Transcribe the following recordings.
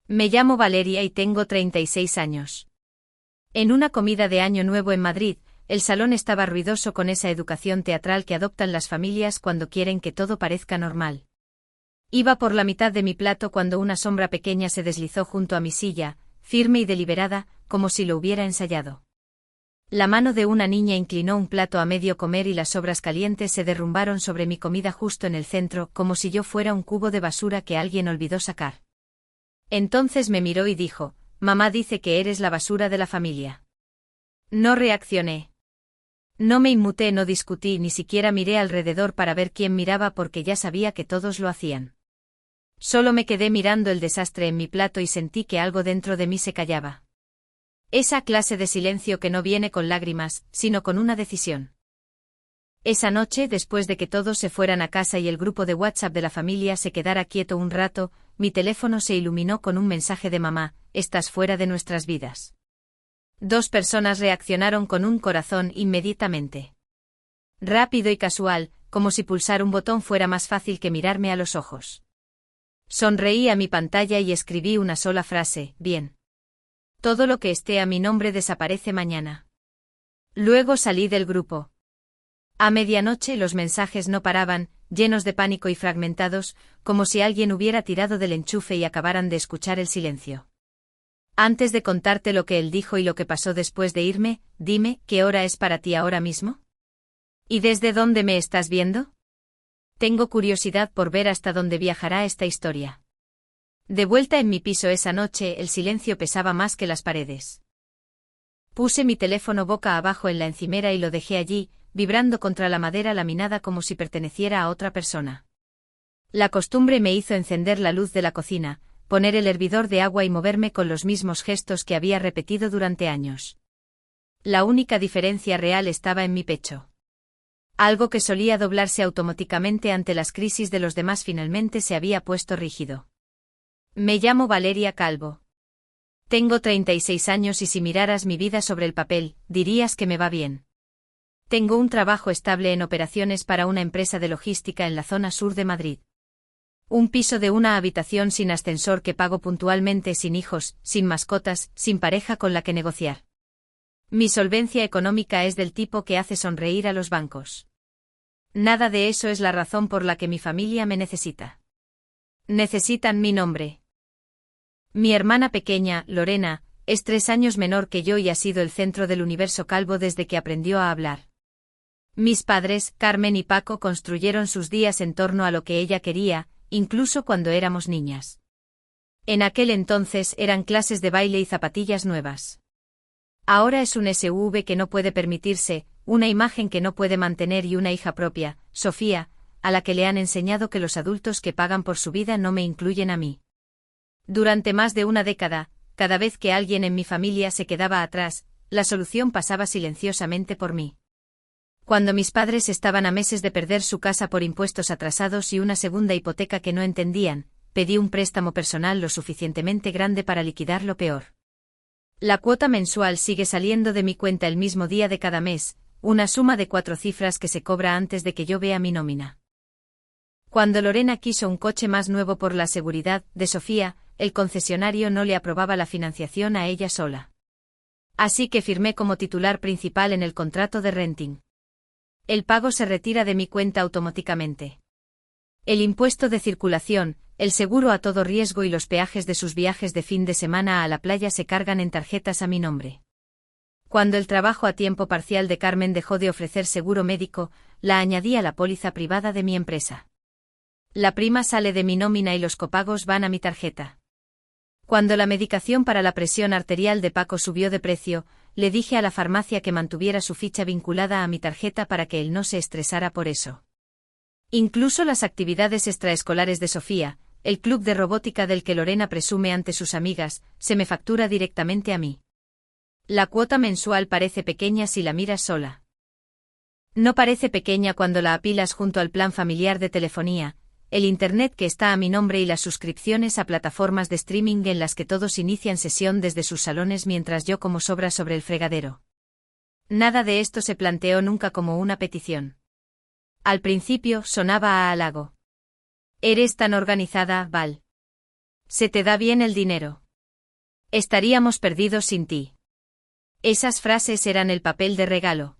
Me llamo Valeria y tengo 36 años. En una comida de Año Nuevo en Madrid, el salón estaba ruidoso con esa educación teatral que adoptan las familias cuando quieren que todo parezca normal. Iba por la mitad de mi plato cuando una sombra pequeña se deslizó junto a mi silla, firme y deliberada, como si lo hubiera ensayado. La mano de una niña inclinó un plato a medio comer y las sobras calientes se derrumbaron sobre mi comida justo en el centro, como si yo fuera un cubo de basura que alguien olvidó sacar. Entonces me miró y dijo: «Mamá dice que eres la basura de la familia». No reaccioné. No me inmuté, no discutí, ni siquiera miré alrededor para ver quién miraba porque ya sabía que todos lo hacían. Solo me quedé mirando el desastre en mi plato y sentí que algo dentro de mí se callaba. Esa clase de silencio que no viene con lágrimas, sino con una decisión. Esa noche, después de que todos se fueran a casa y el grupo de WhatsApp de la familia se quedara quieto un rato, mi teléfono se iluminó con un mensaje de mamá: «Estás fuera de nuestras vidas». 2 personas reaccionaron con un corazón inmediatamente. Rápido y casual, como si pulsar un botón fuera más fácil que mirarme a los ojos. Sonreí a mi pantalla y escribí una sola frase: «Bien. Todo lo que esté a mi nombre desaparece mañana». Luego salí del grupo. A medianoche los mensajes no paraban, llenos de pánico y fragmentados, como si alguien hubiera tirado del enchufe y acabaran de escuchar el silencio. Antes de contarte lo que él dijo y lo que pasó después de irme, dime, ¿qué hora es para ti ahora mismo? ¿Y desde dónde me estás viendo? Tengo curiosidad por ver hasta dónde viajará esta historia. De vuelta en mi piso esa noche, el silencio pesaba más que las paredes. Puse mi teléfono boca abajo en la encimera y lo dejé allí, vibrando contra la madera laminada como si perteneciera a otra persona. La costumbre me hizo encender la luz de la cocina, poner el hervidor de agua y moverme con los mismos gestos que había repetido durante años. La única diferencia real estaba en mi pecho. Algo que solía doblarse automáticamente ante las crisis de los demás finalmente se había puesto rígido. Me llamo Valeria Calvo. Tengo 36 años y si miraras mi vida sobre el papel, dirías que me va bien. Tengo un trabajo estable en operaciones para una empresa de logística en la zona sur de Madrid. Un piso de una habitación sin ascensor que pago puntualmente, sin hijos, sin mascotas, sin pareja con la que negociar. Mi solvencia económica es del tipo que hace sonreír a los bancos. Nada de eso es la razón por la que mi familia me necesita. Necesitan mi nombre. Mi hermana pequeña, Lorena, es 3 años menor que yo y ha sido el centro del universo Calvo desde que aprendió a hablar. Mis padres, Carmen y Paco, construyeron sus días en torno a lo que ella quería, incluso cuando éramos niñas. En aquel entonces eran clases de baile y zapatillas nuevas. Ahora es un SUV que no puede permitirse, una imagen que no puede mantener y una hija propia, Sofía, a la que le han enseñado que los adultos que pagan por su vida no me incluyen a mí. Durante más de una década, cada vez que alguien en mi familia se quedaba atrás, la solución pasaba silenciosamente por mí. Cuando mis padres estaban a meses de perder su casa por impuestos atrasados y una segunda hipoteca que no entendían, pedí un préstamo personal lo suficientemente grande para liquidar lo peor. La cuota mensual sigue saliendo de mi cuenta el mismo día de cada mes, una suma de 4 cifras que se cobra antes de que yo vea mi nómina. Cuando Lorena quiso un coche más nuevo por la seguridad de Sofía, el concesionario no le aprobaba la financiación a ella sola. Así que firmé como titular principal en el contrato de renting. El pago se retira de mi cuenta automáticamente. El impuesto de circulación, el seguro a todo riesgo y los peajes de sus viajes de fin de semana a la playa se cargan en tarjetas a mi nombre. Cuando el trabajo a tiempo parcial de Carmen dejó de ofrecer seguro médico, la añadí a la póliza privada de mi empresa. La prima sale de mi nómina y los copagos van a mi tarjeta. Cuando la medicación para la presión arterial de Paco subió de precio, le dije a la farmacia que mantuviera su ficha vinculada a mi tarjeta para que él no se estresara por eso. Incluso las actividades extraescolares de Sofía, el club de robótica del que Lorena presume ante sus amigas, se me factura directamente a mí. La cuota mensual parece pequeña si la miras sola. No parece pequeña cuando la apilas junto al plan familiar de telefonía, el internet que está a mi nombre y las suscripciones a plataformas de streaming en las que todos inician sesión desde sus salones mientras yo como sobra sobre el fregadero. Nada de esto se planteó nunca como una petición. Al principio sonaba a halago. «Eres tan organizada, Val. Se te da bien el dinero. Estaríamos perdidos sin ti. Esas frases eran el papel de regalo.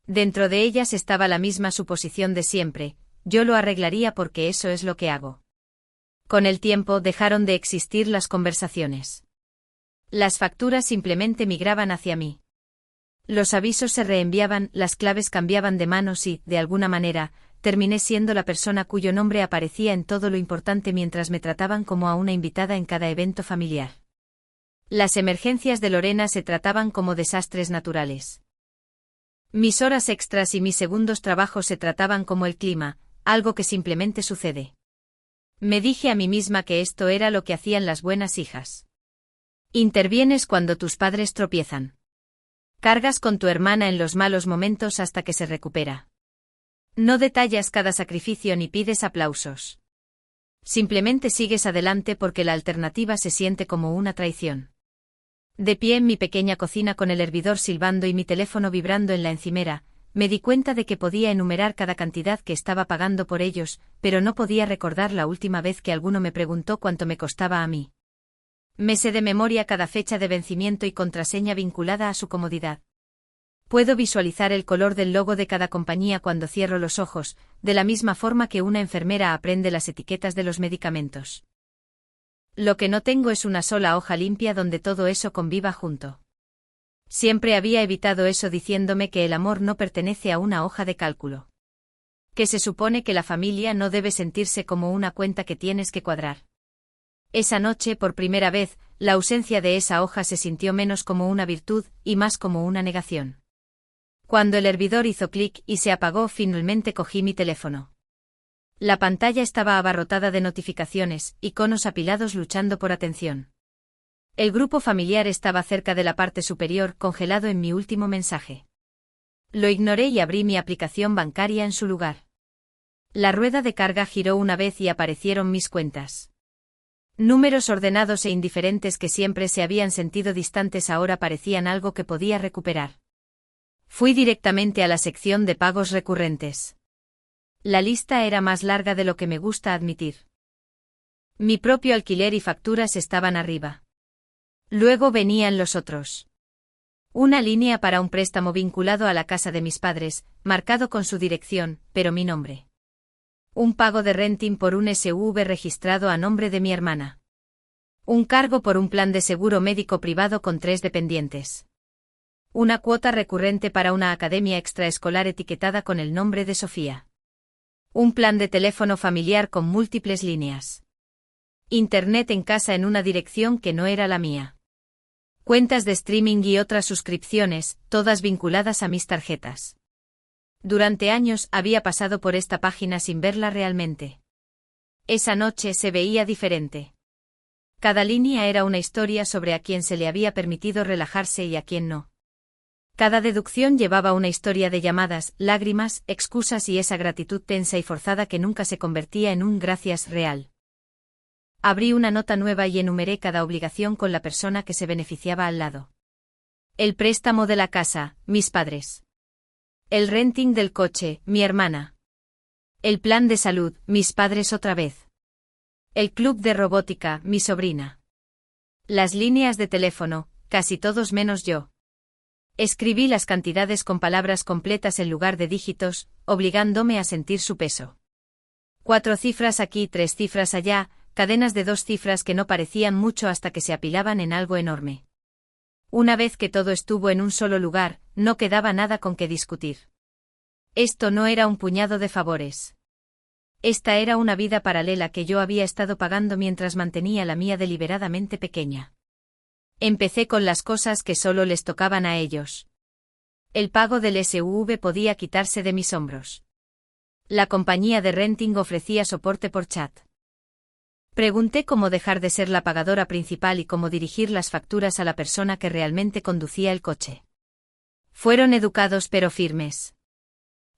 Dentro de ellas estaba la misma suposición de siempre: yo lo arreglaría porque eso es lo que hago. Con el tiempo dejaron de existir las conversaciones. Las facturas simplemente migraban hacia mí. Los avisos se reenviaban, las claves cambiaban de manos y, de alguna manera, terminé siendo la persona cuyo nombre aparecía en todo lo importante mientras me trataban como a una invitada en cada evento familiar. Las emergencias de Lorena se trataban como desastres naturales. Mis horas extras y mis segundos trabajos se trataban como el clima, algo que simplemente sucede. Me dije a mí misma que esto era lo que hacían las buenas hijas. Intervienes cuando tus padres tropiezan. Cargas con tu hermana en los malos momentos hasta que se recupera. No detallas cada sacrificio ni pides aplausos. Simplemente sigues adelante porque la alternativa se siente como una traición. De pie en mi pequeña cocina con el hervidor silbando y mi teléfono vibrando en la encimera, me di cuenta de que podía enumerar cada cantidad que estaba pagando por ellos, pero no podía recordar la última vez que alguno me preguntó cuánto me costaba a mí. Me sé de memoria cada fecha de vencimiento y contraseña vinculada a su comodidad. Puedo visualizar el color del logo de cada compañía cuando cierro los ojos, de la misma forma que una enfermera aprende las etiquetas de los medicamentos. Lo que no tengo es una sola hoja limpia donde todo eso conviva junto. Siempre había evitado eso diciéndome que el amor no pertenece a una hoja de cálculo. Que se supone que la familia no debe sentirse como una cuenta que tienes que cuadrar. Esa noche, por primera vez, la ausencia de esa hoja se sintió menos como una virtud y más como una negación. Cuando el hervidor hizo clic y se apagó, finalmente cogí mi teléfono. La pantalla estaba abarrotada de notificaciones, iconos apilados luchando por atención. El grupo familiar estaba cerca de la parte superior, congelado en mi último mensaje. Lo ignoré y abrí mi aplicación bancaria en su lugar. La rueda de carga giró una vez y aparecieron mis cuentas. Números ordenados e indiferentes que siempre se habían sentido distantes ahora parecían algo que podía recuperar. Fui directamente a la sección de pagos recurrentes. La lista era más larga de lo que me gusta admitir. Mi propio alquiler y facturas estaban arriba. Luego venían los otros. Una línea para un préstamo vinculado a la casa de mis padres, marcado con su dirección, pero mi nombre. Un pago de renting por un SUV registrado a nombre de mi hermana. Un cargo por un plan de seguro médico privado con 3 dependientes. Una cuota recurrente para una academia extraescolar etiquetada con el nombre de Sofía. Un plan de teléfono familiar con múltiples líneas. Internet en casa en una dirección que no era la mía. Cuentas de streaming y otras suscripciones, todas vinculadas a mis tarjetas. Durante años había pasado por esta página sin verla realmente. Esa noche se veía diferente. Cada línea era una historia sobre a quién se le había permitido relajarse y a quién no. Cada deducción llevaba una historia de llamadas, lágrimas, excusas y esa gratitud tensa y forzada que nunca se convertía en un gracias real. Abrí una nota nueva y enumeré cada obligación con la persona que se beneficiaba al lado. El préstamo de la casa, mis padres. El renting del coche, mi hermana. El plan de salud, mis padres otra vez. El club de robótica, mi sobrina. Las líneas de teléfono, casi todos menos yo. Escribí las cantidades con palabras completas en lugar de dígitos, obligándome a sentir su peso. 4 cifras aquí, 3 cifras allá, cadenas de 2 cifras que no parecían mucho hasta que se apilaban en algo enorme. Una vez que todo estuvo en un solo lugar, no quedaba nada con que discutir. Esto no era un puñado de favores. Esta era una vida paralela que yo había estado pagando mientras mantenía la mía deliberadamente pequeña. Empecé con las cosas que solo les tocaban a ellos. El pago del SUV podía quitarse de mis hombros. La compañía de renting ofrecía soporte por chat. Pregunté cómo dejar de ser la pagadora principal y cómo dirigir las facturas a la persona que realmente conducía el coche. Fueron educados pero firmes.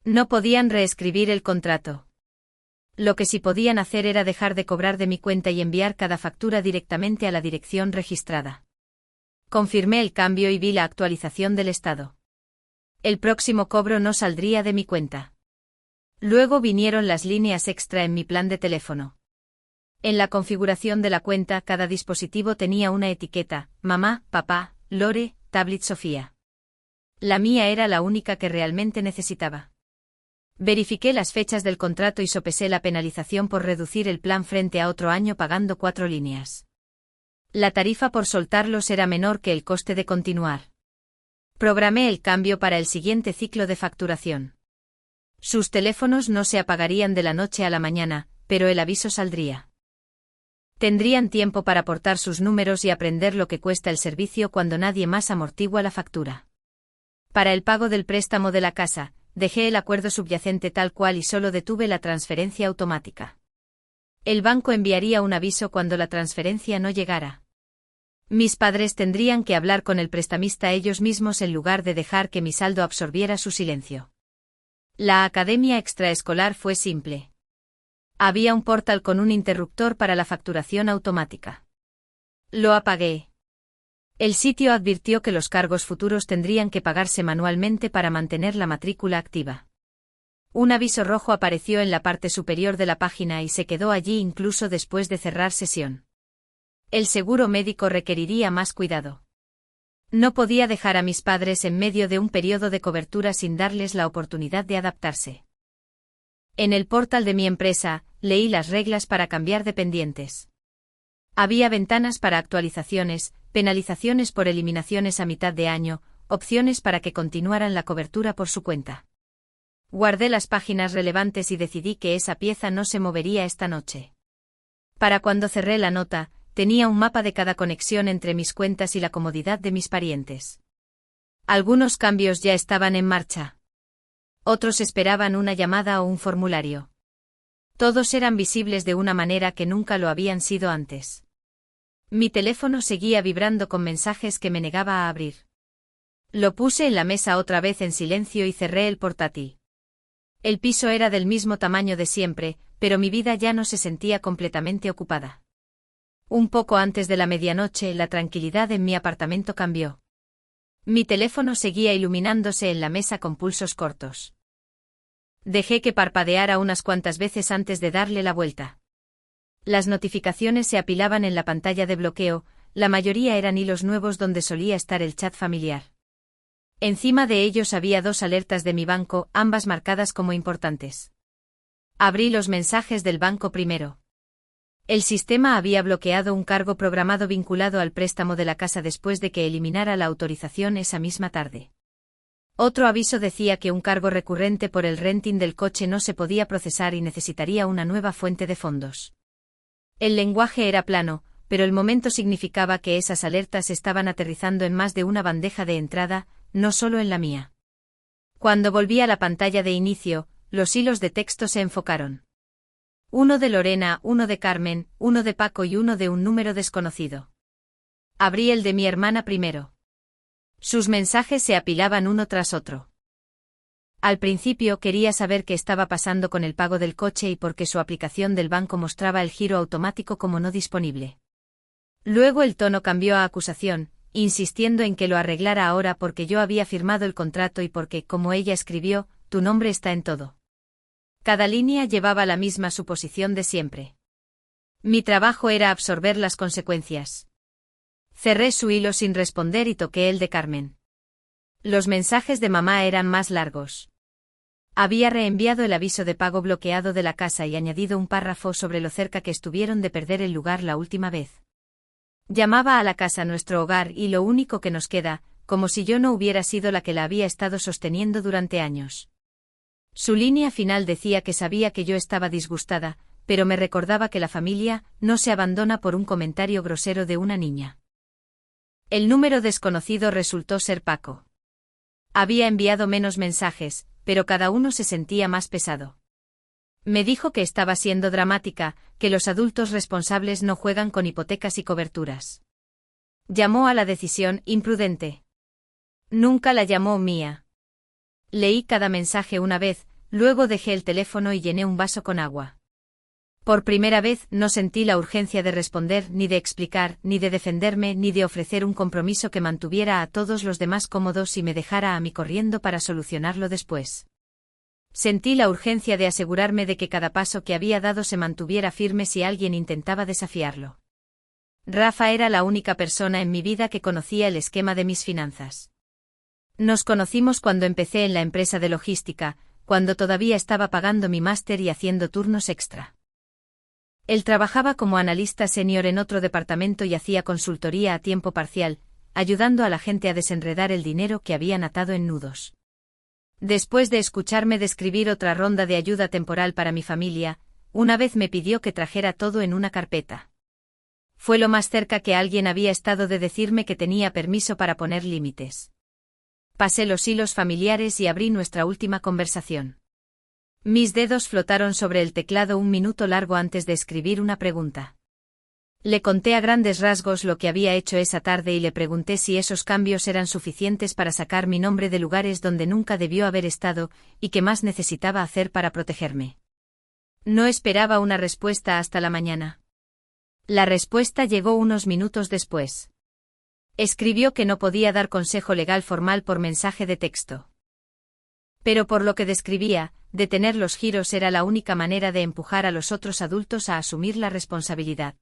No podían reescribir el contrato. Lo que sí podían hacer era dejar de cobrar de mi cuenta y enviar cada factura directamente a la dirección registrada. Confirmé el cambio y vi la actualización del estado. El próximo cobro no saldría de mi cuenta. Luego vinieron las líneas extra en mi plan de teléfono. En la configuración de la cuenta, cada dispositivo tenía una etiqueta: mamá, papá, Lore, tablet Sofía. La mía era la única que realmente necesitaba. Verifiqué las fechas del contrato y sopesé la penalización por reducir el plan frente a otro año pagando 4 líneas. La tarifa por soltarlos era menor que el coste de continuar. Programé el cambio para el siguiente ciclo de facturación. Sus teléfonos no se apagarían de la noche a la mañana, pero el aviso saldría. Tendrían tiempo para aportar sus números y aprender lo que cuesta el servicio cuando nadie más amortigua la factura. Para el pago del préstamo de la casa, dejé el acuerdo subyacente tal cual y solo detuve la transferencia automática. El banco enviaría un aviso cuando la transferencia no llegara. Mis padres tendrían que hablar con el prestamista ellos mismos en lugar de dejar que mi saldo absorbiera su silencio. La academia extraescolar fue simple. Había un portal con un interruptor para la facturación automática. Lo apagué. El sitio advirtió que los cargos futuros tendrían que pagarse manualmente para mantener la matrícula activa. Un aviso rojo apareció en la parte superior de la página y se quedó allí incluso después de cerrar sesión. El seguro médico requeriría más cuidado. No podía dejar a mis padres en medio de un periodo de cobertura sin darles la oportunidad de adaptarse. En el portal de mi empresa, leí las reglas para cambiar dependientes. Había ventanas para actualizaciones, penalizaciones por eliminaciones a mitad de año, opciones para que continuaran la cobertura por su cuenta. Guardé las páginas relevantes y decidí que esa pieza no se movería esta noche. Para cuando cerré la nota, tenía un mapa de cada conexión entre mis cuentas y la comodidad de mis parientes. Algunos cambios ya estaban en marcha. Otros esperaban una llamada o un formulario. Todos eran visibles de una manera que nunca lo habían sido antes. Mi teléfono seguía vibrando con mensajes que me negaba a abrir. Lo puse en la mesa otra vez en silencio y cerré el portátil. El piso era del mismo tamaño de siempre, pero mi vida ya no se sentía completamente ocupada. Un poco antes de la medianoche, la tranquilidad en mi apartamento cambió. Mi teléfono seguía iluminándose en la mesa con pulsos cortos. Dejé que parpadeara unas cuantas veces antes de darle la vuelta. Las notificaciones se apilaban en la pantalla de bloqueo, la mayoría eran hilos nuevos donde solía estar el chat familiar. Encima de ellos había 2 alertas de mi banco, ambas marcadas como importantes. Abrí los mensajes del banco primero. El sistema había bloqueado un cargo programado vinculado al préstamo de la casa después de que eliminara la autorización esa misma tarde. Otro aviso decía que un cargo recurrente por el renting del coche no se podía procesar y necesitaría una nueva fuente de fondos. El lenguaje era plano, pero el momento significaba que esas alertas estaban aterrizando en más de una bandeja de entrada, no solo en la mía. Cuando volví a la pantalla de inicio, los hilos de texto se enfocaron. Uno de Lorena, uno de Carmen, uno de Paco y uno de un número desconocido. Abrí el de mi hermana primero. Sus mensajes se apilaban uno tras otro. Al principio quería saber qué estaba pasando con el pago del coche y por qué su aplicación del banco mostraba el giro automático como no disponible. Luego el tono cambió a acusación, insistiendo en que lo arreglara ahora porque yo había firmado el contrato y porque, como ella escribió, tu nombre está en todo. Cada línea llevaba la misma suposición de siempre. Mi trabajo era absorber las consecuencias. Cerré su hilo sin responder y toqué el de Carmen. Los mensajes de mamá eran más largos. Había reenviado el aviso de pago bloqueado de la casa y añadido un párrafo sobre lo cerca que estuvieron de perder el lugar la última vez. Llamaba a la casa nuestro hogar y lo único que nos queda, como si yo no hubiera sido la que la había estado sosteniendo durante años. Su línea final decía que sabía que yo estaba disgustada, pero me recordaba que la familia no se abandona por un comentario grosero de una niña. El número desconocido resultó ser Paco. Había enviado menos mensajes, pero cada uno se sentía más pesado. Me dijo que estaba siendo dramática, que los adultos responsables no juegan con hipotecas y coberturas. Llamó a la decisión imprudente. Nunca la llamó mía. Leí cada mensaje una vez, luego dejé el teléfono y llené un vaso con agua. Por primera vez no sentí la urgencia de responder, ni de explicar, ni de defenderme, ni de ofrecer un compromiso que mantuviera a todos los demás cómodos y me dejara a mí corriendo para solucionarlo después. Sentí la urgencia de asegurarme de que cada paso que había dado se mantuviera firme si alguien intentaba desafiarlo. Rafa era la única persona en mi vida que conocía el esquema de mis finanzas. Nos conocimos cuando empecé en la empresa de logística, cuando todavía estaba pagando mi máster y haciendo turnos extra. Él trabajaba como analista senior en otro departamento y hacía consultoría a tiempo parcial, ayudando a la gente a desenredar el dinero que habían atado en nudos. Después de escucharme describir otra ronda de ayuda temporal para mi familia, una vez me pidió que trajera todo en una carpeta. Fue lo más cerca que alguien había estado de decirme que tenía permiso para poner límites. Pasé los hilos familiares y abrí nuestra última conversación. Mis dedos flotaron sobre el teclado un minuto largo antes de escribir una pregunta. Le conté a grandes rasgos lo que había hecho esa tarde y le pregunté si esos cambios eran suficientes para sacar mi nombre de lugares donde nunca debió haber estado y qué más necesitaba hacer para protegerme. No esperaba una respuesta hasta la mañana. La respuesta llegó unos minutos después. Escribió que no podía dar consejo legal formal por mensaje de texto. Pero por lo que describía, detener los giros era la única manera de empujar a los otros adultos a asumir la responsabilidad.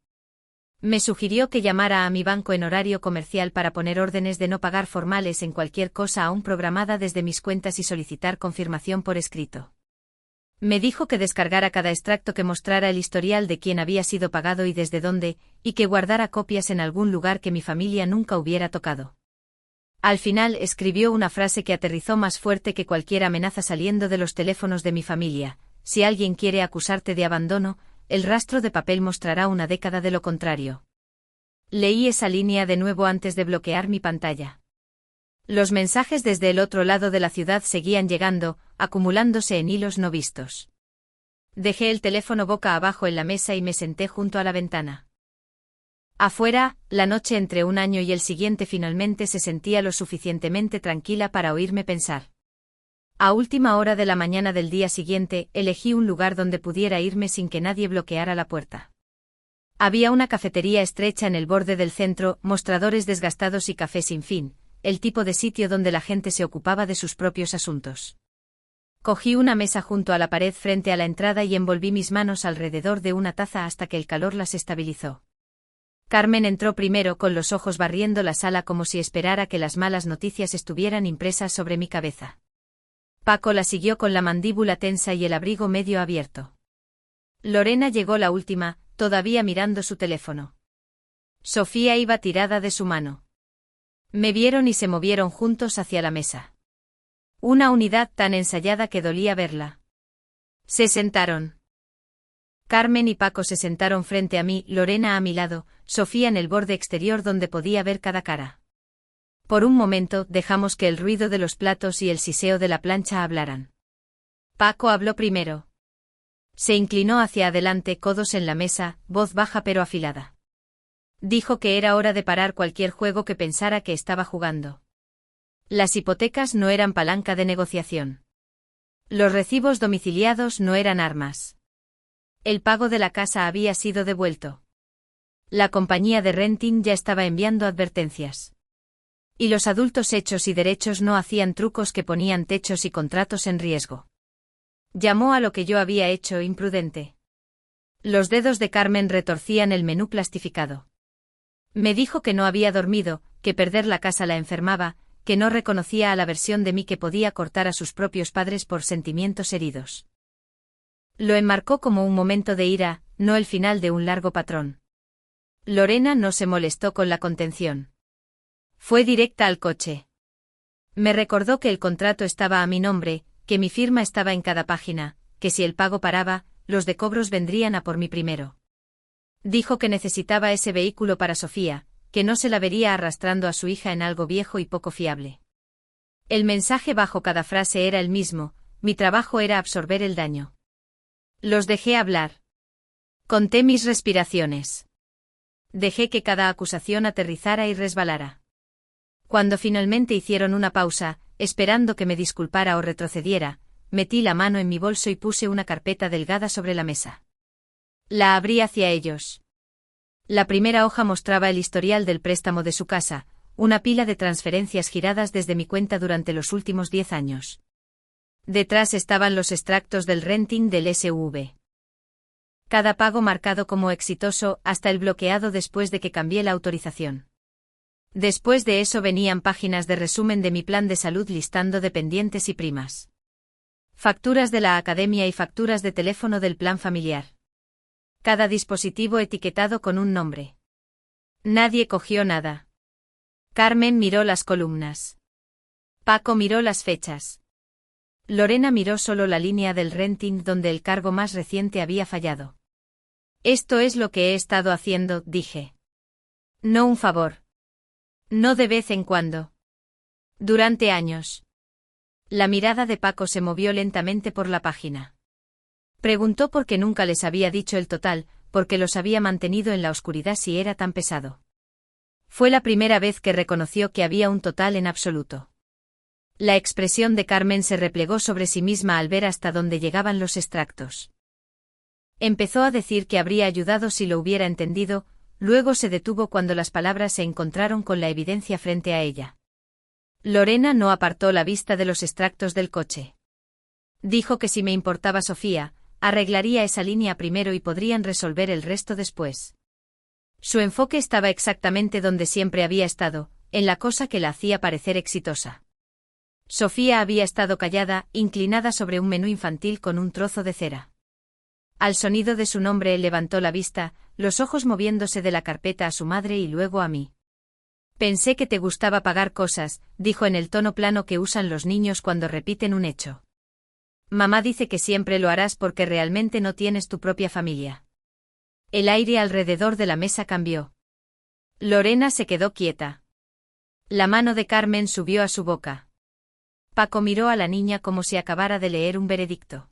Me sugirió que llamara a mi banco en horario comercial para poner órdenes de no pagar formales en cualquier cosa aún programada desde mis cuentas y solicitar confirmación por escrito. Me dijo que descargara cada extracto que mostrara el historial de quién había sido pagado y desde dónde, y que guardara copias en algún lugar que mi familia nunca hubiera tocado. Al final escribió una frase que aterrizó más fuerte que cualquier amenaza saliendo de los teléfonos de mi familia: si alguien quiere acusarte de abandono, el rastro de papel mostrará una década de lo contrario. Leí esa línea de nuevo antes de bloquear mi pantalla. Los mensajes desde el otro lado de la ciudad seguían llegando, acumulándose en hilos no vistos. Dejé el teléfono boca abajo en la mesa y me senté junto a la ventana. Afuera, la noche entre un año y el siguiente finalmente se sentía lo suficientemente tranquila para oírme pensar. A última hora de la mañana del día siguiente, elegí un lugar donde pudiera irme sin que nadie bloqueara la puerta. Había una cafetería estrecha en el borde del centro, mostradores desgastados y café sin fin, el tipo de sitio donde la gente se ocupaba de sus propios asuntos. Cogí una mesa junto a la pared frente a la entrada y envolví mis manos alrededor de una taza hasta que el calor las estabilizó. Carmen entró primero con los ojos barriendo la sala como si esperara que las malas noticias estuvieran impresas sobre mi cabeza. Paco la siguió con la mandíbula tensa y el abrigo medio abierto. Lorena llegó la última, todavía mirando su teléfono. Sofía iba tirada de su mano. Me vieron y se movieron juntos hacia la mesa. Una unidad tan ensayada que dolía verla. Se sentaron. Carmen y Paco se sentaron frente a mí, Lorena a mi lado, Sofía en el borde exterior donde podía ver cada cara. Por un momento dejamos que el ruido de los platos y el siseo de la plancha hablaran. Paco habló primero. Se inclinó hacia adelante, codos en la mesa, voz baja pero afilada. Dijo que era hora de parar cualquier juego que pensara que estaba jugando. Las hipotecas no eran palanca de negociación. Los recibos domiciliados no eran armas. El pago de la casa había sido devuelto. La compañía de renting ya estaba enviando advertencias. Y los adultos hechos y derechos no hacían trucos que ponían techos y contratos en riesgo. Llamó a lo que yo había hecho imprudente. Los dedos de Carmen retorcían el menú plastificado. Me dijo que no había dormido, que perder la casa la enfermaba, que no reconocía a la versión de mí que podía cortar a sus propios padres por sentimientos heridos. Lo enmarcó como un momento de ira, no el final de un largo patrón. Lorena no se molestó con la contención. Fue directa al coche. Me recordó que el contrato estaba a mi nombre, que mi firma estaba en cada página, que si el pago paraba, los de cobros vendrían a por mí primero. Dijo que necesitaba ese vehículo para Sofía, que no se la vería arrastrando a su hija en algo viejo y poco fiable. El mensaje bajo cada frase era el mismo: mi trabajo era absorber el daño. Los dejé hablar. Conté mis respiraciones. Dejé que cada acusación aterrizara y resbalara. Cuando finalmente hicieron una pausa, esperando que me disculpara o retrocediera, metí la mano en mi bolso y puse una carpeta delgada sobre la mesa. La abrí hacia ellos. La primera hoja mostraba el historial del préstamo de su casa, una pila de transferencias giradas desde mi cuenta durante los últimos 10 años. Detrás estaban los extractos del renting del SV. Cada pago marcado como exitoso, hasta el bloqueado después de que cambié la autorización. Después de eso venían páginas de resumen de mi plan de salud listando dependientes y primas. Facturas de la academia y facturas de teléfono del plan familiar. Cada dispositivo etiquetado con un nombre. Nadie cogió nada. Carmen miró las columnas. Paco miró las fechas. Lorena miró solo la línea del renting donde el cargo más reciente había fallado. Esto es lo que he estado haciendo, dije. No un favor. No de vez en cuando. Durante años. La mirada de Paco se movió lentamente por la página. Preguntó por qué nunca les había dicho el total, porque los había mantenido en la oscuridad si era tan pesado. Fue la primera vez que reconoció que había un total en absoluto. La expresión de Carmen se replegó sobre sí misma al ver hasta dónde llegaban los extractos. Empezó a decir que habría ayudado si lo hubiera entendido, luego se detuvo cuando las palabras se encontraron con la evidencia frente a ella. Lorena no apartó la vista de los extractos del coche. Dijo que si me importaba Sofía, arreglaría esa línea primero y podrían resolver el resto después. Su enfoque estaba exactamente donde siempre había estado, en la cosa que la hacía parecer exitosa. Sofía había estado callada, inclinada sobre un menú infantil con un trozo de cera. Al sonido de su nombre levantó la vista, los ojos moviéndose de la carpeta a su madre y luego a mí. Pensé que te gustaba pagar cosas, dijo en el tono plano que usan los niños cuando repiten un hecho. Mamá dice que siempre lo harás porque realmente no tienes tu propia familia. El aire alrededor de la mesa cambió. Lorena se quedó quieta. La mano de Carmen subió a su boca. Paco miró a la niña como si acabara de leer un veredicto.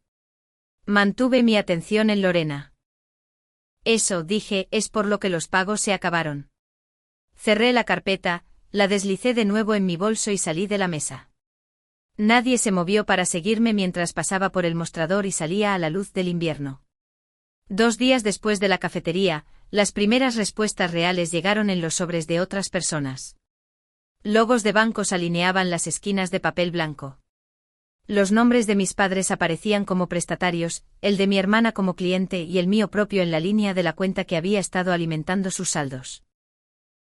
Mantuve mi atención en Lorena. Eso, dije, es por lo que los pagos se acabaron. Cerré la carpeta, la deslicé de nuevo en mi bolso y salí de la mesa. Nadie se movió para seguirme mientras pasaba por el mostrador y salía a la luz del invierno. 2 días después de la cafetería, las primeras respuestas reales llegaron en los sobres de otras personas. Logos de bancos alineaban las esquinas de papel blanco. Los nombres de mis padres aparecían como prestatarios, el de mi hermana como cliente y el mío propio en la línea de la cuenta que había estado alimentando sus saldos.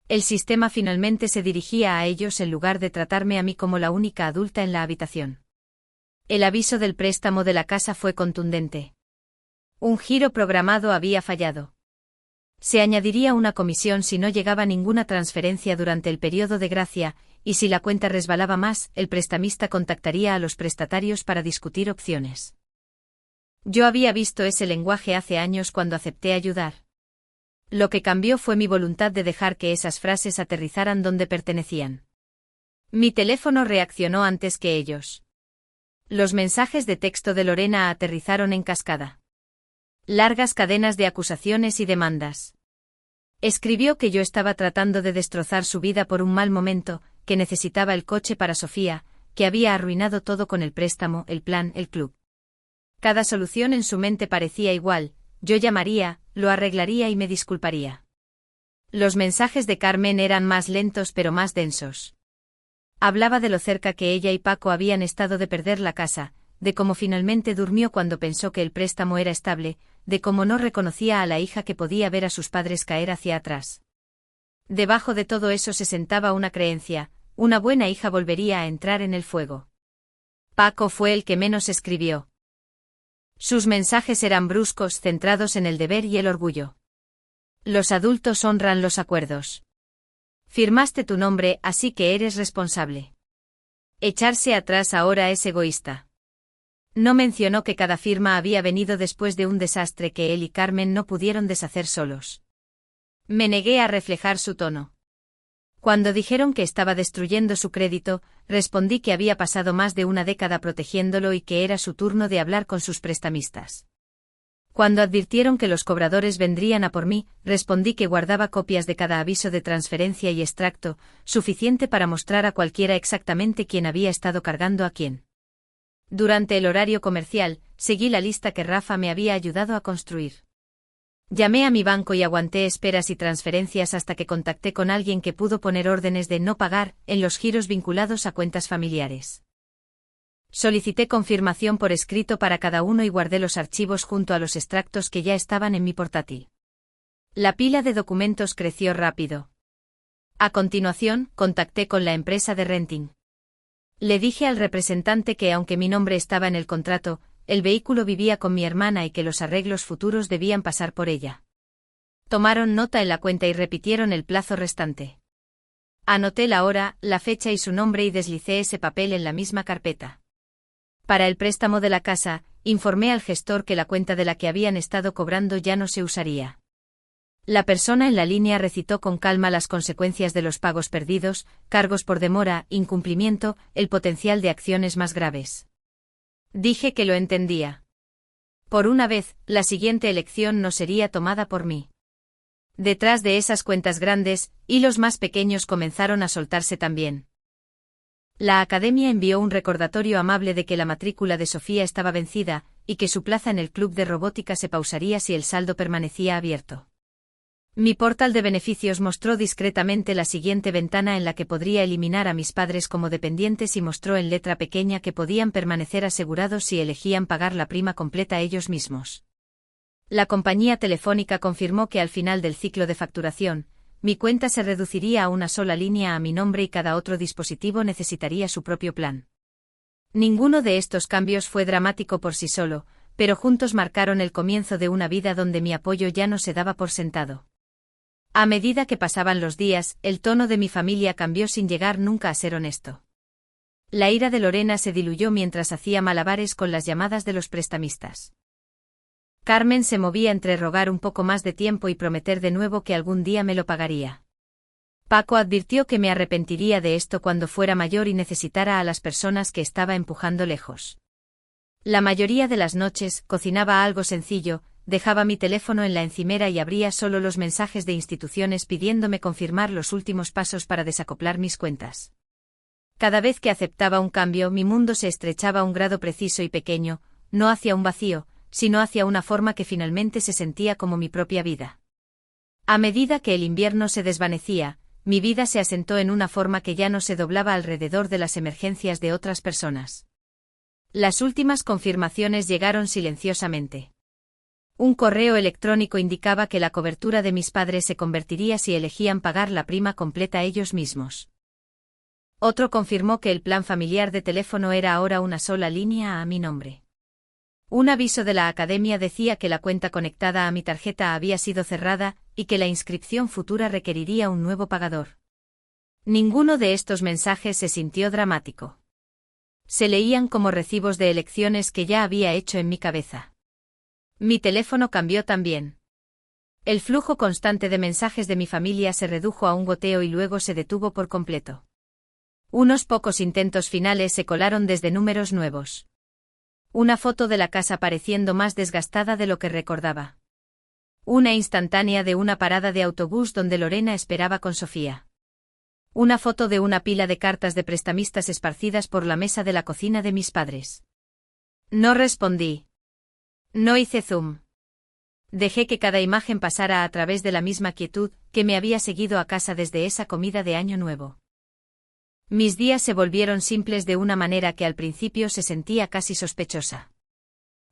El sistema finalmente se dirigía a ellos en lugar de tratarme a mí como la única adulta en la habitación. El aviso del préstamo de la casa fue contundente. Un giro programado había fallado. Se añadiría una comisión si no llegaba ninguna transferencia durante el periodo de gracia, y si la cuenta resbalaba más, el prestamista contactaría a los prestatarios para discutir opciones. Yo había visto ese lenguaje hace años cuando acepté ayudar. Lo que cambió fue mi voluntad de dejar que esas frases aterrizaran donde pertenecían. Mi teléfono reaccionó antes que ellos. Los mensajes de texto de Lorena aterrizaron en cascada. Largas cadenas de acusaciones y demandas. Escribió que yo estaba tratando de destrozar su vida por un mal momento, que necesitaba el coche para Sofía, que había arruinado todo con el préstamo, el plan, el club. Cada solución en su mente parecía igual, yo llamaría, lo arreglaría y me disculparía. Los mensajes de Carmen eran más lentos pero más densos. Hablaba de lo cerca que ella y Paco habían estado de perder la casa, de cómo finalmente durmió cuando pensó que el préstamo era estable, de cómo no reconocía a la hija que podía ver a sus padres caer hacia atrás. Debajo de todo eso se sentaba una creencia, una buena hija volvería a entrar en el fuego. Paco fue el que menos escribió. Sus mensajes eran bruscos, centrados en el deber y el orgullo. Los adultos honran los acuerdos. Firmaste tu nombre, así que eres responsable. Echarse atrás ahora es egoísta. No mencionó que cada firma había venido después de un desastre que él y Carmen no pudieron deshacer solos. Me negué a reflejar su tono. Cuando dijeron que estaba destruyendo su crédito, respondí que había pasado más de una década protegiéndolo y que era su turno de hablar con sus prestamistas. Cuando advirtieron que los cobradores vendrían a por mí, respondí que guardaba copias de cada aviso de transferencia y extracto, suficiente para mostrar a cualquiera exactamente quién había estado cargando a quién. Durante el horario comercial, seguí la lista que Rafa me había ayudado a construir. Llamé a mi banco y aguanté esperas y transferencias hasta que contacté con alguien que pudo poner órdenes de no pagar en los giros vinculados a cuentas familiares. Solicité confirmación por escrito para cada uno y guardé los archivos junto a los extractos que ya estaban en mi portátil. La pila de documentos creció rápido. A continuación, contacté con la empresa de renting. Le dije al representante que aunque mi nombre estaba en el contrato, el vehículo vivía con mi hermana y que los arreglos futuros debían pasar por ella. Tomaron nota en la cuenta y repitieron el plazo restante. Anoté la hora, la fecha y su nombre y deslicé ese papel en la misma carpeta. Para el préstamo de la casa, informé al gestor que la cuenta de la que habían estado cobrando ya no se usaría. La persona en la línea recitó con calma las consecuencias de los pagos perdidos, cargos por demora, incumplimiento, el potencial de acciones más graves. Dije que lo entendía. Por una vez, la siguiente elección no sería tomada por mí. Detrás de esas cuentas grandes, hilos más pequeños comenzaron a soltarse también. La academia envió un recordatorio amable de que la matrícula de Sofía estaba vencida, y que su plaza en el club de robótica se pausaría si el saldo permanecía abierto. Mi portal de beneficios mostró discretamente la siguiente ventana en la que podría eliminar a mis padres como dependientes y mostró en letra pequeña que podían permanecer asegurados si elegían pagar la prima completa ellos mismos. La compañía telefónica confirmó que al final del ciclo de facturación, mi cuenta se reduciría a una sola línea a mi nombre y cada otro dispositivo necesitaría su propio plan. Ninguno de estos cambios fue dramático por sí solo, pero juntos marcaron el comienzo de una vida donde mi apoyo ya no se daba por sentado. A medida que pasaban los días, el tono de mi familia cambió sin llegar nunca a ser honesto. La ira de Lorena se diluyó mientras hacía malabares con las llamadas de los prestamistas. Carmen se movía entre rogar un poco más de tiempo y prometer de nuevo que algún día me lo pagaría. Paco advirtió que me arrepentiría de esto cuando fuera mayor y necesitara a las personas que estaba empujando lejos. La mayoría de las noches, cocinaba algo sencillo, dejaba mi teléfono en la encimera y abría solo los mensajes de instituciones pidiéndome confirmar los últimos pasos para desacoplar mis cuentas. Cada vez que aceptaba un cambio, mi mundo se estrechaba a un grado preciso y pequeño, no hacia un vacío, sino hacia una forma que finalmente se sentía como mi propia vida. A medida que el invierno se desvanecía, mi vida se asentó en una forma que ya no se doblaba alrededor de las emergencias de otras personas. Las últimas confirmaciones llegaron silenciosamente. Un correo electrónico indicaba que la cobertura de mis padres se convertiría si elegían pagar la prima completa ellos mismos. Otro confirmó que el plan familiar de teléfono era ahora una sola línea a mi nombre. Un aviso de la academia decía que la cuenta conectada a mi tarjeta había sido cerrada y que la inscripción futura requeriría un nuevo pagador. Ninguno de estos mensajes se sintió dramático. Se leían como recibos de elecciones que ya había hecho en mi cabeza. Mi teléfono cambió también. El flujo constante de mensajes de mi familia se redujo a un goteo y luego se detuvo por completo. Unos pocos intentos finales se colaron desde números nuevos. Una foto de la casa pareciendo más desgastada de lo que recordaba. Una instantánea de una parada de autobús donde Lorena esperaba con Sofía. Una foto de una pila de cartas de prestamistas esparcidas por la mesa de la cocina de mis padres. No respondí. No hice zoom. Dejé que cada imagen pasara a través de la misma quietud que me había seguido a casa desde esa comida de Año Nuevo. Mis días se volvieron simples de una manera que al principio se sentía casi sospechosa.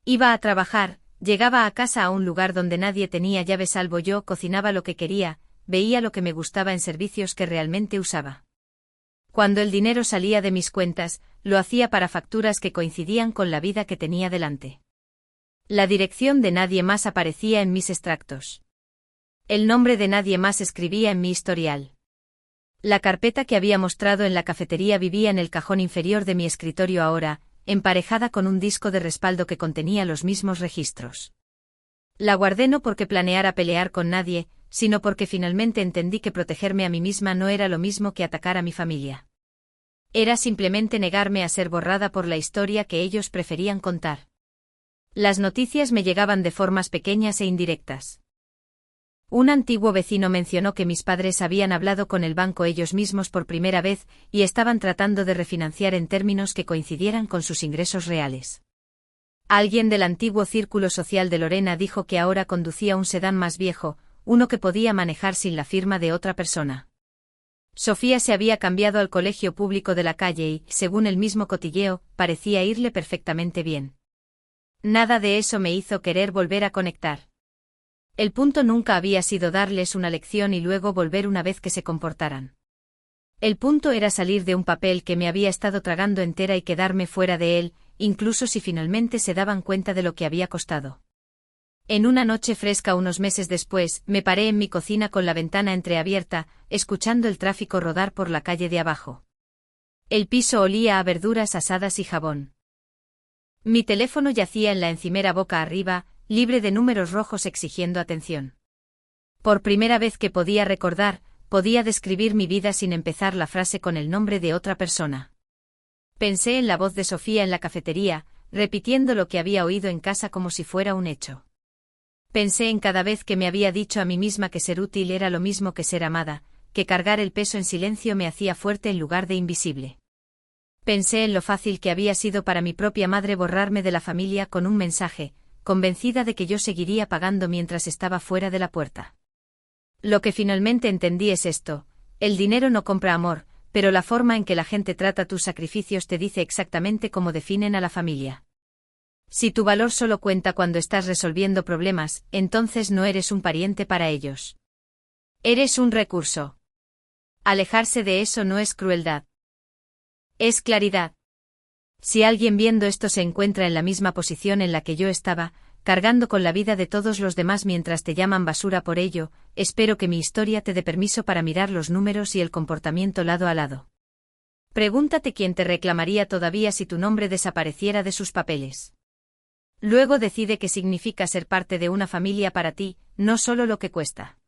Iba a trabajar, llegaba a casa a un lugar donde nadie tenía llave salvo yo, cocinaba lo que quería, veía lo que me gustaba en servicios que realmente usaba. Cuando el dinero salía de mis cuentas, lo hacía para facturas que coincidían con la vida que tenía delante. La dirección de nadie más aparecía en mis extractos. El nombre de nadie más escribía en mi historial. La carpeta que había mostrado en la cafetería vivía en el cajón inferior de mi escritorio ahora, emparejada con un disco de respaldo que contenía los mismos registros. La guardé no porque planeara pelear con nadie, sino porque finalmente entendí que protegerme a mí misma no era lo mismo que atacar a mi familia. Era simplemente negarme a ser borrada por la historia que ellos preferían contar. Las noticias me llegaban de formas pequeñas e indirectas. Un antiguo vecino mencionó que mis padres habían hablado con el banco ellos mismos por primera vez y estaban tratando de refinanciar en términos que coincidieran con sus ingresos reales. Alguien del antiguo círculo social de Lorena dijo que ahora conducía un sedán más viejo, uno que podía manejar sin la firma de otra persona. Sofía se había cambiado al colegio público de la calle y, según el mismo cotilleo, parecía irle perfectamente bien. Nada de eso me hizo querer volver a conectar. El punto nunca había sido darles una lección y luego volver una vez que se comportaran. El punto era salir de un papel que me había estado tragando entera y quedarme fuera de él, incluso si finalmente se daban cuenta de lo que había costado. En una noche fresca unos meses después, me paré en mi cocina con la ventana entreabierta, escuchando el tráfico rodar por la calle de abajo. El piso olía a verduras asadas y jabón. Mi teléfono yacía en la encimera boca arriba, libre de números rojos exigiendo atención. Por primera vez que podía recordar, podía describir mi vida sin empezar la frase con el nombre de otra persona. Pensé en la voz de Sofía en la cafetería, repitiendo lo que había oído en casa como si fuera un hecho. Pensé en cada vez que me había dicho a mí misma que ser útil era lo mismo que ser amada, que cargar el peso en silencio me hacía fuerte en lugar de invisible. Pensé en lo fácil que había sido para mi propia madre borrarme de la familia con un mensaje, convencida de que yo seguiría pagando mientras estaba fuera de la puerta. Lo que finalmente entendí es esto: el dinero no compra amor, pero la forma en que la gente trata tus sacrificios te dice exactamente cómo definen a la familia. Si tu valor solo cuenta cuando estás resolviendo problemas, entonces no eres un pariente para ellos. Eres un recurso. Alejarse de eso no es crueldad. Es claridad. Si alguien viendo esto se encuentra en la misma posición en la que yo estaba, cargando con la vida de todos los demás mientras te llaman basura por ello, espero que mi historia te dé permiso para mirar los números y el comportamiento lado a lado. Pregúntate quién te reclamaría todavía si tu nombre desapareciera de sus papeles. Luego decide qué significa ser parte de una familia para ti, no solo lo que cuesta.